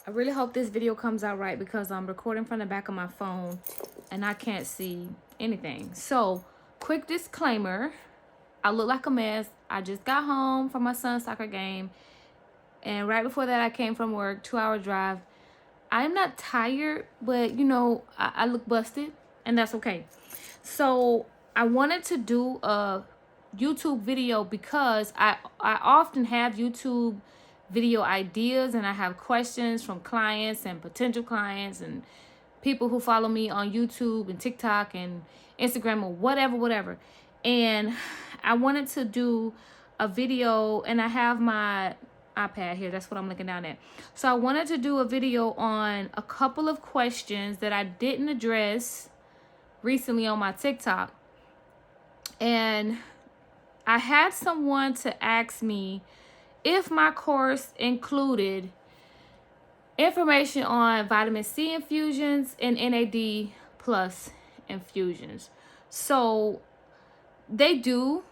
I really hope this video comes out right because I'm recording from the back of my phone and I can't see anything. So, quick disclaimer. I look like a mess. I just got home from my son's soccer game. And right before that, I came from work, 2-hour drive. I'm not tired, but you know, I look busted and that's okay. So, I wanted to do a YouTube video because I often have YouTube video ideas and I have questions from clients and potential clients and people who follow me on YouTube and TikTok and Instagram or whatever. And I wanted to do a video, and I have my iPad here. That's what I'm looking down at. So I wanted to do a video on a couple of questions that I didn't address recently on my TikTok. And I had someone to ask me if my course included information on vitamin C infusions and NAD plus infusions. So they do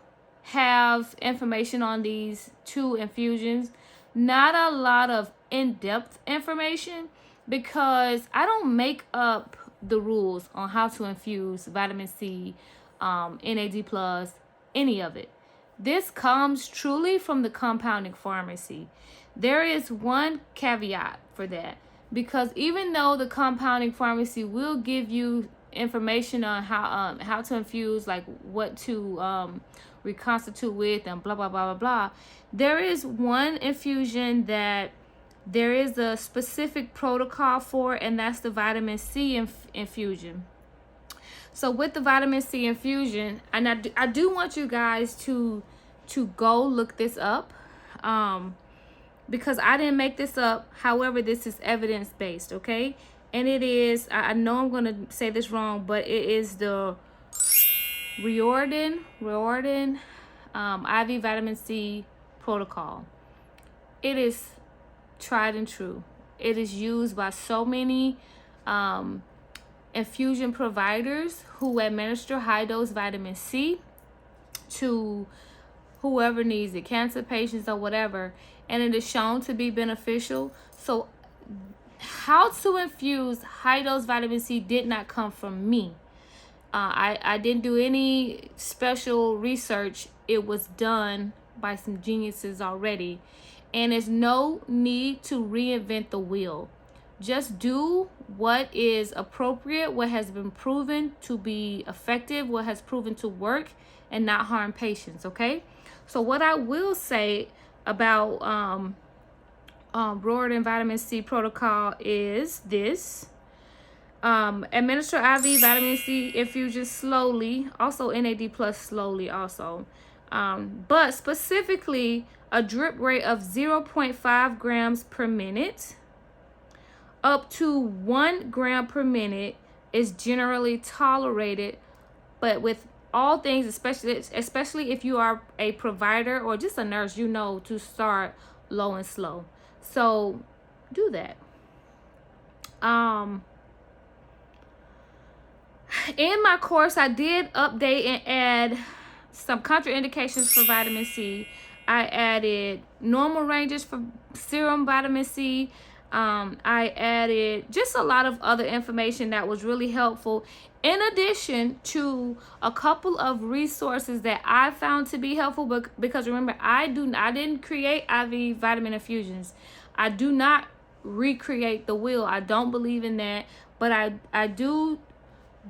have information on these two infusions. Not a lot of in-depth information because I don't make up the rules on how to infuse vitamin C, NAD plus, any of it. This comes truly from the compounding pharmacy. There is one caveat for that because even though the compounding pharmacy will give you information on how to infuse, like what to reconstitute with and blah blah blah blah blah, there is one infusion that there is a specific protocol for, and that's the vitamin C infusion. So with the vitamin C infusion, and I do want you guys to go look this up, because I didn't make this up. However, this is evidence-based, okay? And it is, I know I'm going to say this wrong, but it is the Riordan IV vitamin C protocol. It is tried and true. It is used by so many infusion providers who administer high-dose vitamin C to whoever needs it, cancer patients or whatever, and it is shown to be beneficial. So how to infuse high-dose vitamin C did not come from me. I didn't do any special research. It was done by some geniuses already, and there's no need to reinvent the wheel. Just do what is appropriate, what has been proven to be effective, what has proven to work, and not harm patients, okay? So what I will say about Riordan vitamin C protocol is this. Administer IV vitamin C infusion slowly, also NAD plus slowly also. But specifically, a drip rate of 0.5 grams per minute up to 1 gram per minute is generally tolerated, but with all things, especially if you are a provider or just a nurse, you know to start low and slow. So do that. In my course, I did update and add some contraindications for vitamin C. I added normal ranges for serum vitamin C. I added just a lot of other information that was really helpful, in addition to a couple of resources that I found to be helpful. But because remember, I didn't create IV vitamin infusions. I do not recreate the wheel. I don't believe in that. But I do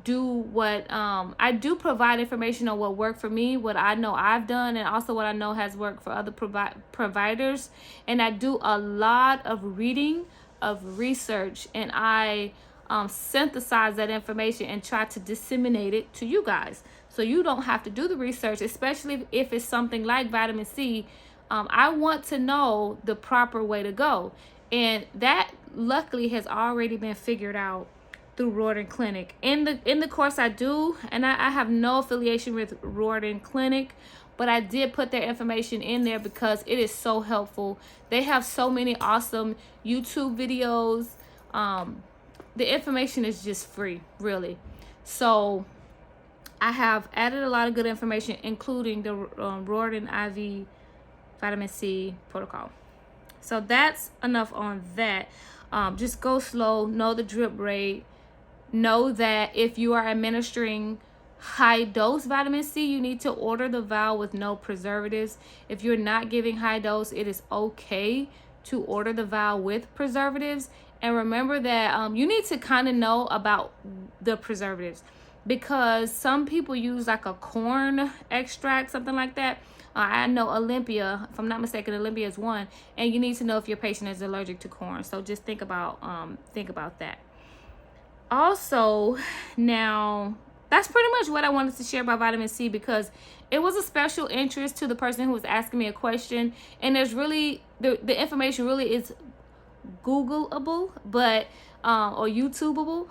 what I do provide information on what worked for me, what I know I've done, and also what I know has worked for other providers. And I do a lot of reading, of research, and I synthesize that information and try to disseminate it to you guys, so you don't have to do the research, especially if it's something like vitamin C. I want to know the proper way to go, and that luckily has already been figured out through Riordan Clinic. In the course I do, and I have no affiliation with Riordan Clinic, but I did put their information in there because it is so helpful. They have so many awesome YouTube videos. The information is just free, really. So I have added a lot of good information, including the Riordan IV vitamin C protocol. So that's enough on that. Just go slow, know the drip rate. Know that if you are administering high dose vitamin C, you need to order the vial with no preservatives. If you're not giving high dose, it is okay to order the vial with preservatives. And remember that you need to kind of know about the preservatives, because some people use like a corn extract, something like that. I know Olympia, if I'm not mistaken, Olympia is one, and you need to know if your patient is allergic to corn. So just think about that. Also, now that's pretty much what I wanted to share about vitamin C, because it was a special interest to the person who was asking me a question, and there's really the information really is Googleable, but or YouTubeable,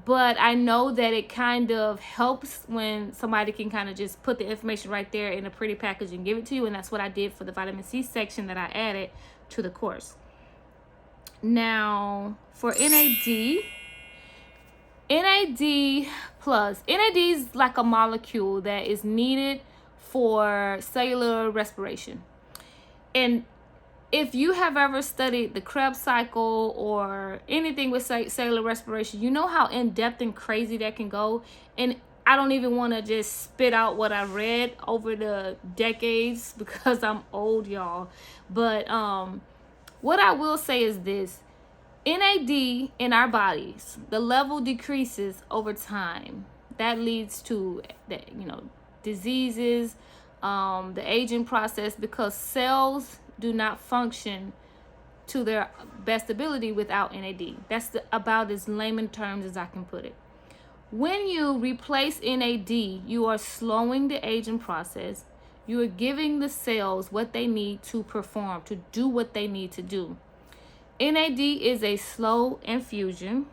but I know that it kind of helps when somebody can kind of just put the information right there in a pretty package and give it to you, and that's what I did for the vitamin C section that I added to the course. Now for NAD plus, NAD is like a molecule that is needed for cellular respiration. And if you have ever studied the Krebs cycle or anything with cellular respiration, you know how in-depth and crazy that can go. And I don't even want to just spit out what I read over the decades because I'm old, y'all. But what I will say is this. NAD in our bodies, the level decreases over time. That leads to diseases, the aging process, because cells do not function to their best ability without NAD. That's about as layman terms as I can put it. When you replace NAD, you are slowing the aging process. You are giving the cells what they need to perform, to do what they need to do. NAD is a slow infusion.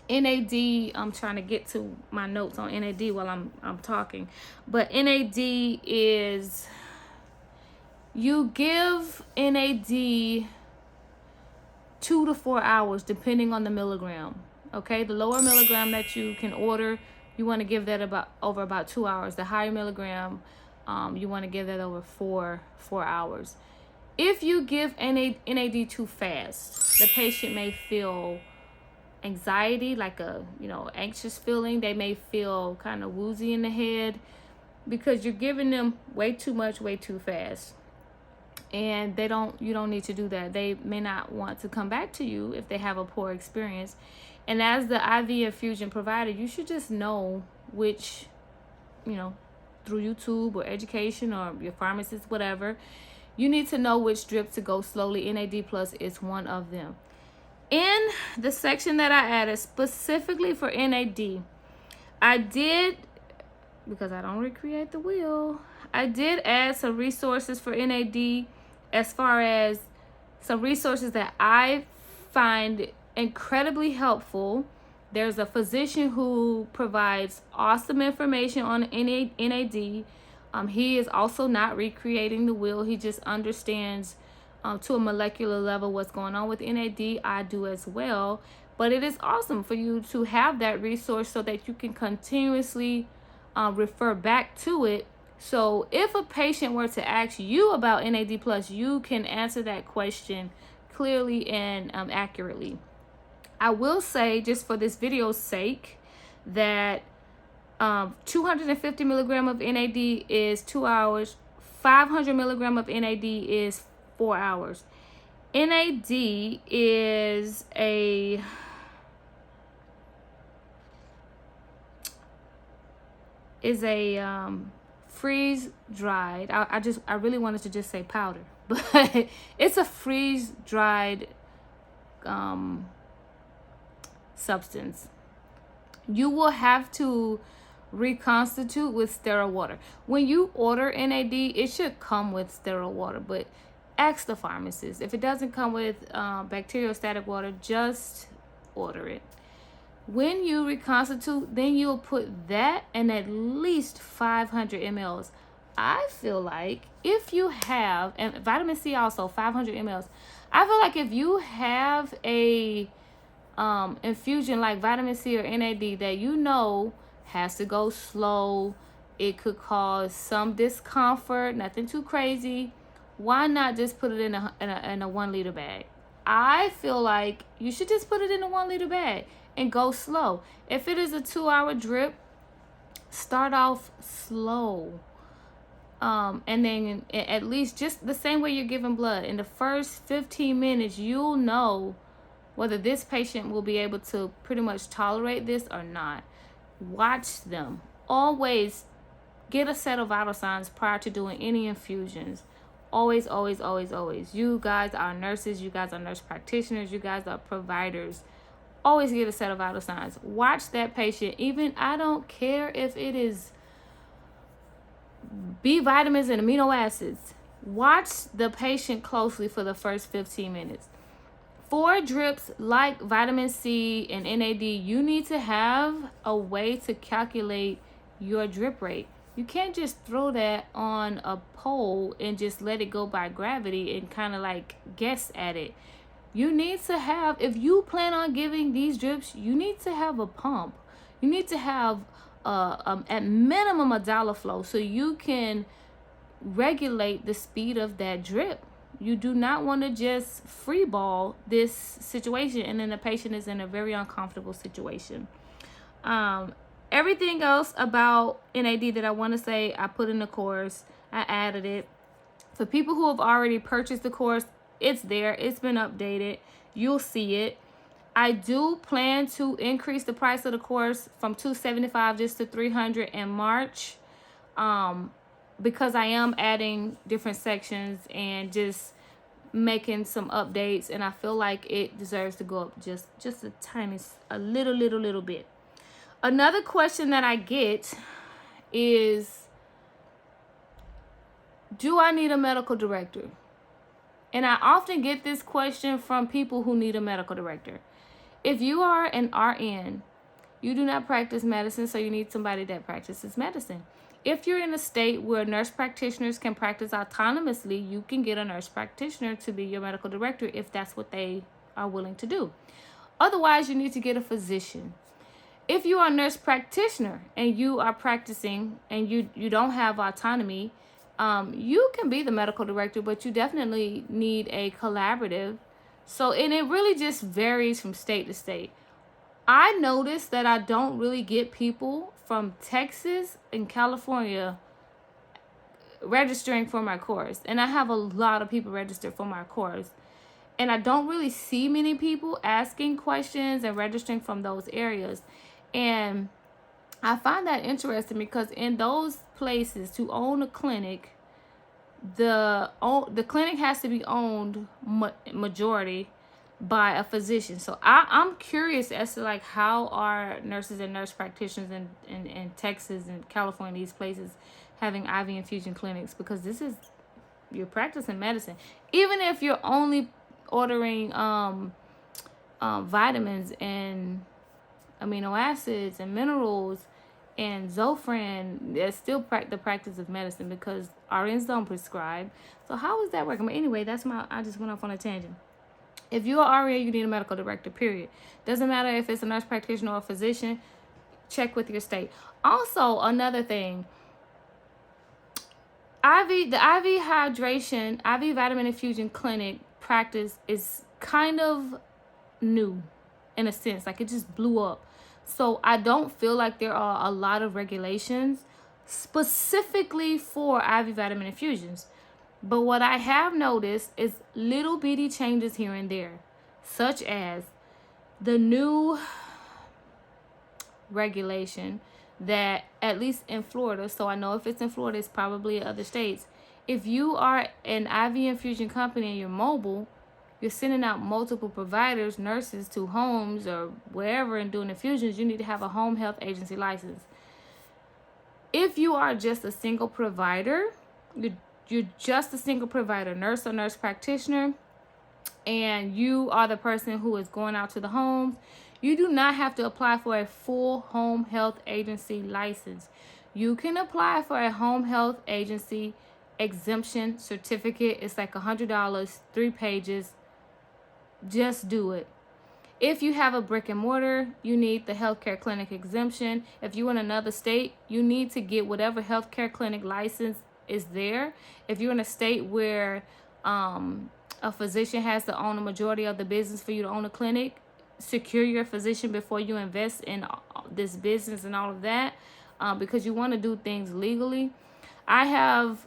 NAD, I'm trying to get to my notes on NAD while I'm talking. But NAD is, you give NAD 2 to 4 hours depending on the milligram. Okay, the lower milligram that you can order, you want to give that over about 2 hours. The higher milligram, you want to give that over 4 hours. If you give NAD too fast, the patient may feel anxiety, like a anxious feeling. They may feel kind of woozy in the head because you're giving them way too much, way too fast. And you don't need to do that. They may not want to come back to you if they have a poor experience. And as the IV infusion provider, you should just know which, through YouTube or education or your pharmacist, whatever, you need to know which drip to go slowly. NAD plus is one of them. In the section that I added specifically for NAD, I did, because I don't recreate the wheel, I did add some resources for NAD, as far as some resources that I find incredibly helpful. There's a physician who provides awesome information on NAD. He is also not recreating the wheel. He just understands to a molecular level what's going on with NAD. I do as well. But it is awesome for you to have that resource so that you can continuously refer back to it. So if a patient were to ask you about NAD+, you can answer that question clearly and accurately. I will say, just for this video's sake, that 250 milligram of NAD is 2 hours. 500 milligram of NAD is 4 hours. NAD is a freeze dried. I really wanted to just say powder, but it's a freeze dried substance. You will have to reconstitute with sterile water. When you order NAD, it should come with sterile water, but ask the pharmacist. If it doesn't come with bacteriostatic water, just order it. When you reconstitute, then you'll put that in at least 500 mLs. I feel like if you have, and vitamin C also 500 mLs, I feel like if you have a infusion like vitamin C or NAD that has to go slow, it could cause some discomfort, nothing too crazy, why not just put it in a 1 liter bag? I feel like you should just put it in a 1 liter bag and go slow. If it is a 2-hour drip, start off slow. And then at least just the same way you're giving blood, in the first 15 minutes, you'll know whether this patient will be able to pretty much tolerate this or not. Watch them. Always get a set of vital signs prior to doing any infusions. Always, always, always, always. You guys are nurses. You guys are nurse practitioners. You guys are providers. Always get a set of vital signs. Watch that patient. Even, I don't care if it is B vitamins and amino acids. Watch the patient closely for the first 15 minutes. For drips like vitamin C and NAD, you need to have a way to calculate your drip rate. You can't just throw that on a pole and just let it go by gravity and kind of like guess at it. You need to have, if you plan on giving these drips, you need to have a pump. You need to have at minimum a dollar flow so you can regulate the speed of that drip. You do not want to just free ball this situation and then the patient is in a very uncomfortable situation. Everything else about NAD that I want to say, I put in the course. I added it. For people who have already purchased the course, it's there. It's been updated. You'll see it. I do plan to increase the price of the course from $275 just to $300 in March, because I am adding different sections and just making some updates, and I feel like it deserves to go up just a tiny, a little bit. Another question that I get is, do I need a medical director? And I often get this question from people who need a medical director. If you are an RN, you do not practice medicine, so you need somebody that practices medicine. If you're in a state where nurse practitioners can practice autonomously, you can get a nurse practitioner to be your medical director if that's what they are willing to do. Otherwise, you need to get a physician. If you are a nurse practitioner and you are practicing and you don't have autonomy, you can be the medical director, but you definitely need a collaborative. So, and it really just varies from state to state. I noticed that I don't really get people from Texas and California registering for my course. And I have a lot of people registered for my course. And I don't really see many people asking questions and registering from those areas. And I find that interesting because in those places, to own a clinic, the clinic has to be owned majority by a physician. So I'm curious as to like how are nurses and nurse practitioners in Texas and California, these places, having IV infusion clinics, because this is, you're practicing medicine. Even if you're only ordering vitamins and amino acids and minerals and Zofran, it's still the practice of medicine because RNs don't prescribe. So how is that working? But anyway, I just went off on a tangent. If you're an RN, you need a medical director, period. Doesn't matter if it's a nurse practitioner or a physician, check with your state. Also, another thing, the IV hydration, IV vitamin infusion clinic practice is kind of new in a sense, like it just blew up. So I don't feel like there are a lot of regulations specifically for IV vitamin infusions. But what I have noticed is little bitty changes here and there, such as the new regulation that, at least in Florida, so I know if it's in Florida, it's probably in other states. If you are an IV infusion company and you're mobile, you're sending out multiple providers, nurses to homes or wherever and doing infusions, you need to have a home health agency license. If you are just a single provider, you're just a single provider, nurse or nurse practitioner, and you are the person who is going out to the homes, you do not have to apply for a full home health agency license. You can apply for a home health agency exemption certificate. It's like $100, 3 pages. Just do it. If you have a brick and mortar, you need the healthcare clinic exemption. If you're in another state, you need to get whatever healthcare clinic license is there. If you're in a state where A physician has to own a majority of the business for you to own a clinic. Secure your physician before you invest in this business and all of that, because you want to do things legally. I have,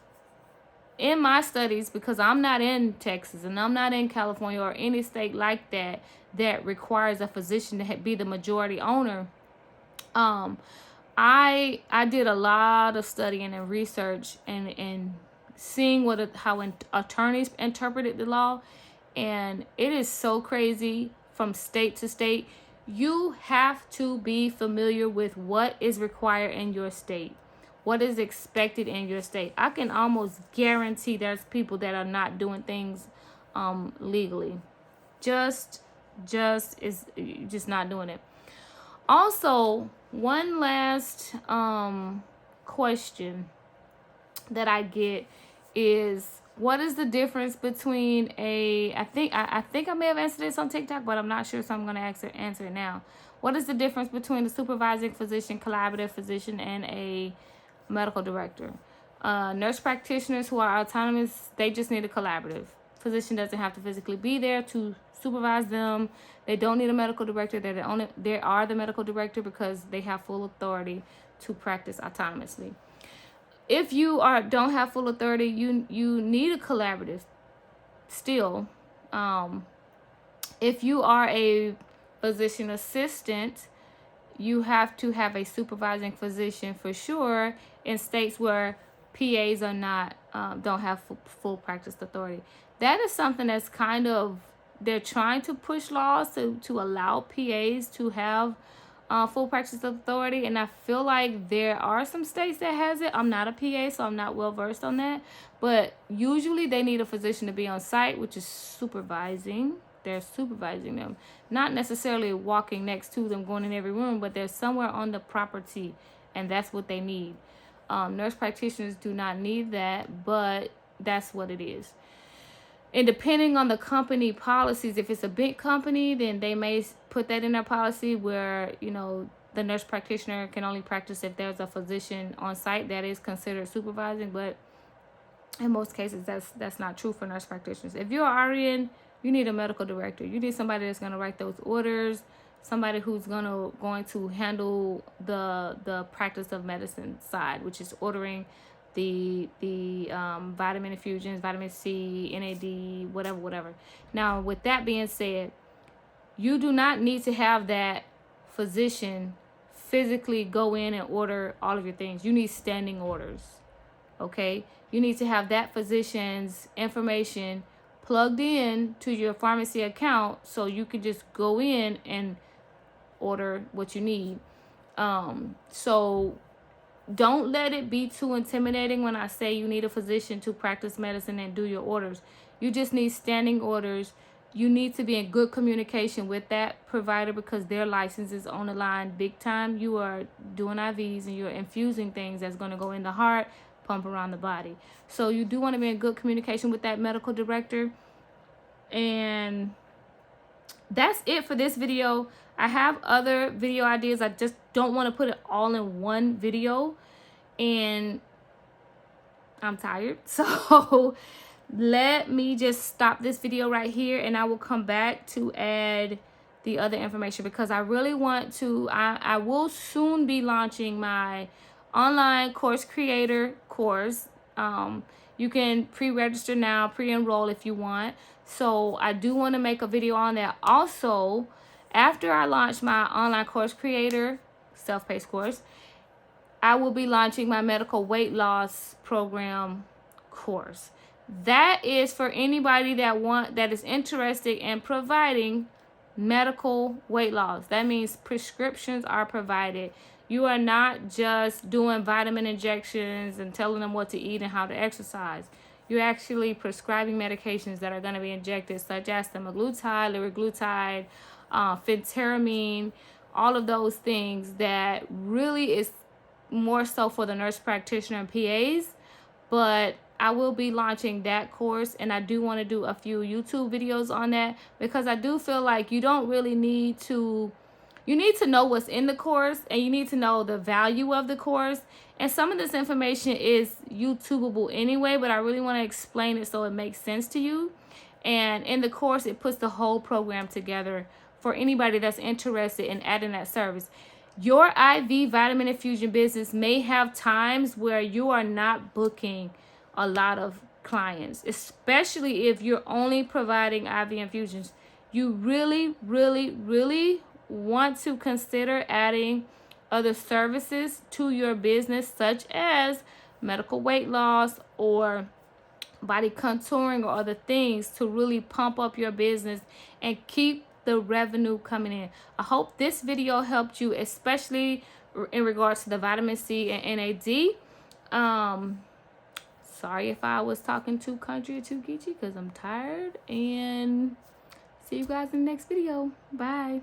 in my studies, because I'm not in Texas and I'm not in California or any state like that that requires a physician to be the majority owner. I did a lot of studying and research and seeing how attorneys interpreted the law, and it is so crazy from state to state. You have to be familiar with what is required in your state, what is expected in your state. I can almost guarantee there's people that are not doing things legally. Just not doing it. Also, one last question that I get is, what is the difference between I think I may have answered this on TikTok, but I'm not sure, so I'm going to answer it now. What is the difference between a supervising physician, collaborative physician, and a medical director? Nurse practitioners who are autonomous, they just need a collaborative. Physician doesn't have to physically be there to supervise them. They don't need a medical director. They are the medical director because they have full authority to practice autonomously. If you don't have full authority, you need a collaborative still. If you are a physician assistant, you have to have a supervising physician for sure in states where PAs are not don't have full practice authority. That is something that's kind of, they're trying to push laws to allow PAs to have full practice authority, and I feel like there are some states that has it. I'm not a PA, so I'm not well versed on that, but usually they need a physician to be on site, which is supervising. They're supervising them, not necessarily walking next to them, going in every room, but they're somewhere on the property, and that's what they need. Nurse practitioners do not need that, but that's what it is. And depending on the company policies, if it's a big company, then they may put that in their policy where, the nurse practitioner can only practice if there's a physician on site. That is considered supervising, but in most cases, that's not true for nurse practitioners. If you're an RN, you need a medical director. You need somebody that's going to write those orders, somebody who's going to handle the practice of medicine side, which is ordering the vitamin infusions, vitamin C, NAD, whatever. Now, with that being said, you do not need to have that physician physically go in and order all of your things. You need standing orders, okay? You need to have that physician's information plugged in to your pharmacy account so you can just go in and order what you need. So don't let it be too intimidating when I say you need a physician to practice medicine and do your orders. You just need standing orders. You need to be in good communication with that provider because their license is on the line big time. You are doing IVs and you're infusing things that's going to go in the heart, pump around the body. So you do want to be in good communication with that medical director. And that's it for this video. I have other video ideas. I just don't want to put it all in one video, and I'm tired. So let me just stop this video right here, and I will come back to add the other information because I really want to. I will soon be launching my online course creator course. You can pre-register now, pre-enroll if you want. So I do want to make a video on that. Also, after I launch my online course creator, self-paced course, I will be launching my medical weight loss program course. That is for anybody that is interested in providing medical weight loss. That means prescriptions are provided. You are not just doing vitamin injections and telling them what to eat and how to exercise. You're actually prescribing medications that are going to be injected, such as semaglutide, liraglutide, phentermine, all of those things that really is more so for the nurse practitioner and PAs. But I will be launching that course, and I do want to do a few YouTube videos on that because I do feel like you don't really need to. You need to know what's in the course, and you need to know the value of the course. And some of this information is YouTubeable anyway, but I really want to explain it so it makes sense to you. And in the course, it puts the whole program together for anybody that's interested in adding that service. Your IV vitamin infusion business may have times where you are not booking a lot of clients, especially if you're only providing IV infusions. You really, really, really want to consider adding other services to your business, such as medical weight loss or body contouring or other things, to really pump up your business and keep the revenue coming in. I hope this video helped you, especially in regards to the vitamin C and NAD. Sorry if I was talking too country or too geeky, because I'm tired. And see you guys in the next video. Bye.